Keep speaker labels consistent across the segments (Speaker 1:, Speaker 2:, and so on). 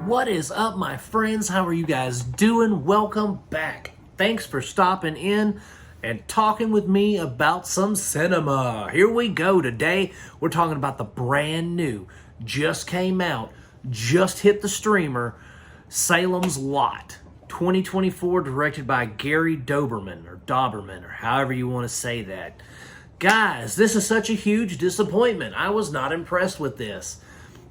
Speaker 1: What is up, my friends? How are you guys doing? Welcome back. Thanks for stopping in and talking with me about some cinema. Here we go. Today, we're talking about the brand new, just came out, just hit the streamer, Salem's Lot. 2024, directed by Gary Doberman, or however you want to say that. Guys, this is such a huge disappointment. I was not impressed with this.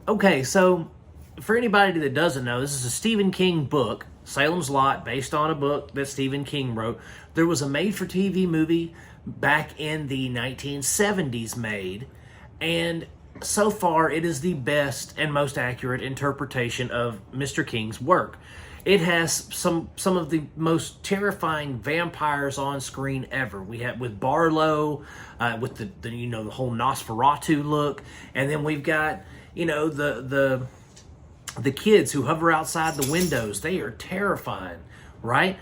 Speaker 1: Okay, so for anybody that doesn't know, this is a Stephen King book, Salem's Lot, based on a book that Stephen King wrote. There was a made-for-TV movie back in the 1970s made, and so far it is the best and most accurate interpretation of Mr. King's work. It has some of the most terrifying vampires on screen ever. We have with Barlow, with the whole Nosferatu look, and then we've got the kids who hover outside the windows. They are terrifying, right?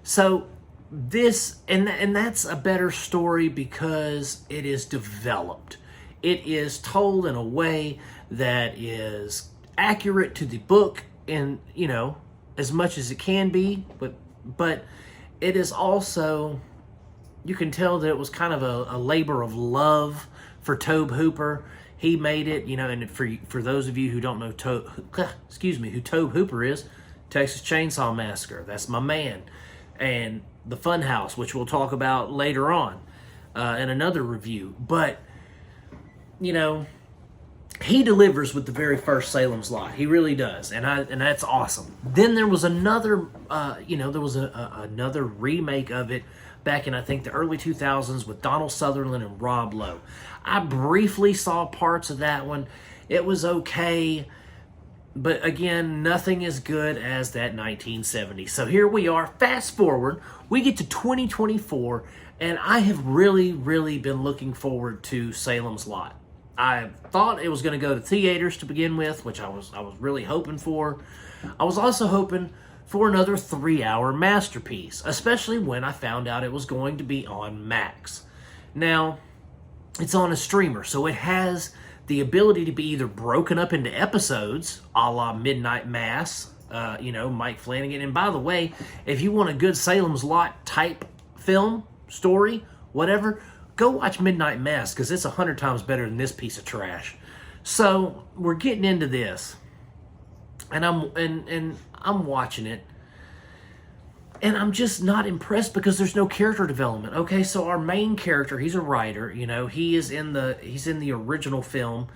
Speaker 1: So this and that's a better story because it is developed. It is told in a way that is accurate to the book, and as much as it can be, but it is also, you can tell that it was kind of a labor of love for Tobe Hooper. He made it, and for those of you who don't know who Tobe Hooper is, Texas Chainsaw Massacre, that's my man. And The Funhouse, which we'll talk about later on in another review. But, he delivers with the very first Salem's Lot. He really does, and that's awesome. Then there was another, another remake of it back in, I think, the early 2000s with Donald Sutherland and Rob Lowe. I briefly saw parts of that one. It was okay, but again, nothing as good as that 1970s. So here we are, fast forward, we get to 2024, and I have really, really been looking forward to Salem's Lot. I thought it was going to go to theaters to begin with, which I was really hoping for. I was also hoping for another 3-hour masterpiece, especially when I found out it was going to be on Max. Now, it's on a streamer, so it has the ability to be either broken up into episodes, a la Midnight Mass, Mike Flanagan. And by the way, if you want a good Salem's Lot type film, story, whatever, go watch Midnight Mass, because it's 100 times better than this piece of trash. So we're getting into this, and I'm watching it, and I'm just not impressed because there's no character development. Okay, so our main character, he's a writer. He's in the original film.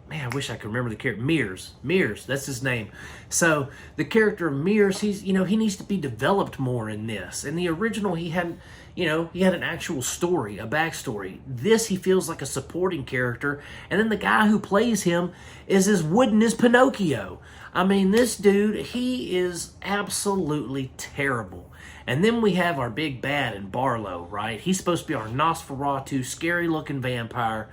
Speaker 1: Man, I wish I could remember the character. Mears, that's his name. So the character of Mears, he needs to be developed more in this. In the original, he had an actual story, a backstory. This, he feels like a supporting character. And then the guy who plays him is as wooden as Pinocchio. I mean, this dude, he is absolutely terrible. And then we have our big bad in Barlow, right? He's supposed to be our Nosferatu, scary-looking vampire.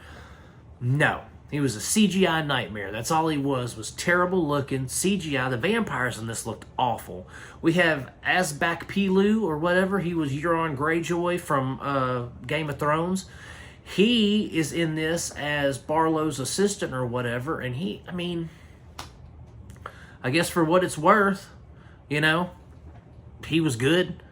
Speaker 1: No. He was a CGI nightmare. That's all he was terrible looking CGI. The vampires in this looked awful. We have Asbak Pilu or whatever. He was Euron Greyjoy from Game of Thrones. He is in this as Barlow's assistant or whatever. And I guess for what it's worth, he was good.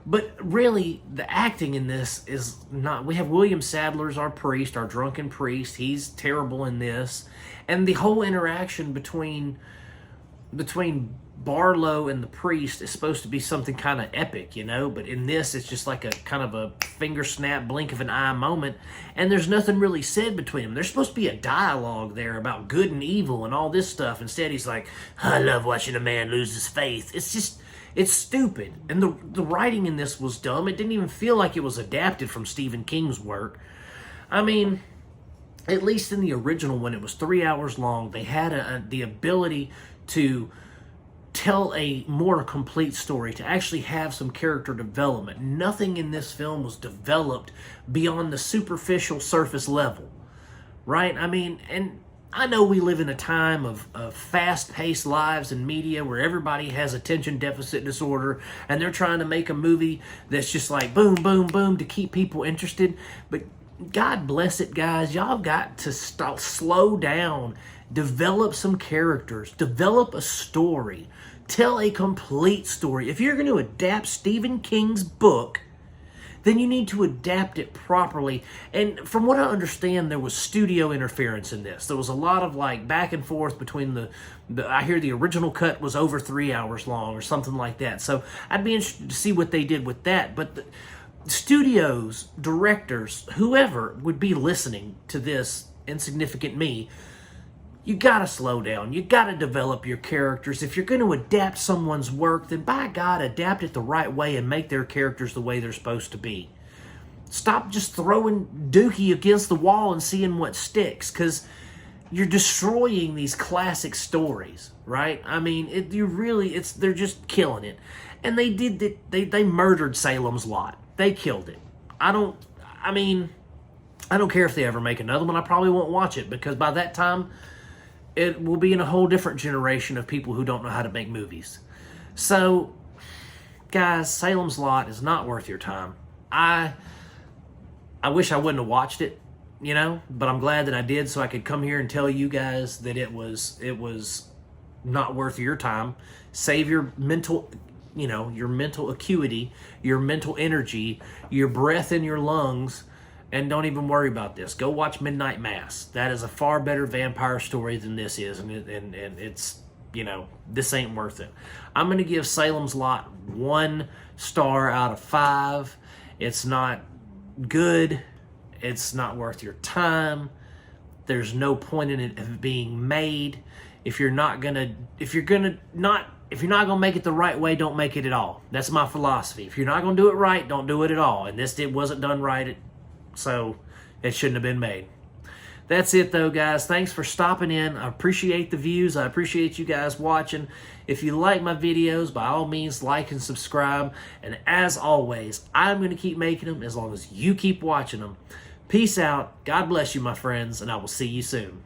Speaker 1: But really, the acting in this is not... We have William Sadler's our priest, our drunken priest. He's terrible in this. And the whole interaction between Barlow and the priest is supposed to be something kind of epic, But in this, it's just like a kind of a finger snap, blink of an eye moment. And there's nothing really said between them. There's supposed to be a dialogue there about good and evil and all this stuff. Instead, he's like, I love watching a man lose his faith. It's stupid. And the writing in this was dumb. It didn't even feel like it was adapted from Stephen King's work. I mean, at least in the original, when it was 3 hours long, they had the ability to tell a more complete story, to actually have some character development. Nothing in this film was developed beyond the superficial surface level, right? And I know we live in a time of fast-paced lives and media where everybody has attention deficit disorder, and they're trying to make a movie that's just like boom, boom, boom to keep people interested. But God bless it, guys. Y'all got to slow down Develop some characters. Develop a story. Tell a complete story. If you're going to adapt Stephen King's book, then you need to adapt it properly. And from what I understand, there was studio interference in this. There was a lot of like back and forth between the I hear the original cut was over 3 hours long or something like that. So I'd be interested to see what they did with that. But the studios, directors, whoever would be listening to this insignificant me, you gotta slow down. You gotta develop your characters. If you're going to adapt someone's work, then by God, adapt it the right way and make their characters the way they're supposed to be. Stop just throwing Dookie against the wall and seeing what sticks, because you're destroying these classic stories, right? I mean, they're just killing it. And they did that. They murdered Salem's Lot. They killed it. I don't care if they ever make another one. I probably won't watch it, because by that time, it will be in a whole different generation of people who don't know how to make movies. So, guys, Salem's Lot is not worth your time. I wish I wouldn't have watched it, but I'm glad that I did, so I could come here and tell you guys that it was not worth your time. Save your mental, your mental acuity, your mental energy, your breath in your lungs, and don't even worry about this. Go watch Midnight Mass. That is a far better vampire story than this is. And it's, this ain't worth it. I'm going to give Salem's Lot 1 star out of 5. It's not good. It's not worth your time. There's no point in it being made. If you're not going to make it the right way, don't make it at all. That's my philosophy. If you're not going to do it right, don't do it at all. And it wasn't done right. So it shouldn't have been made. That's it though, guys. Thanks for stopping in. I appreciate the views. I appreciate you guys watching. If you like my videos, by all means, like and subscribe. And as always, I'm going to keep making them as long as you keep watching them. Peace out. God bless you, my friends, and I will see you soon.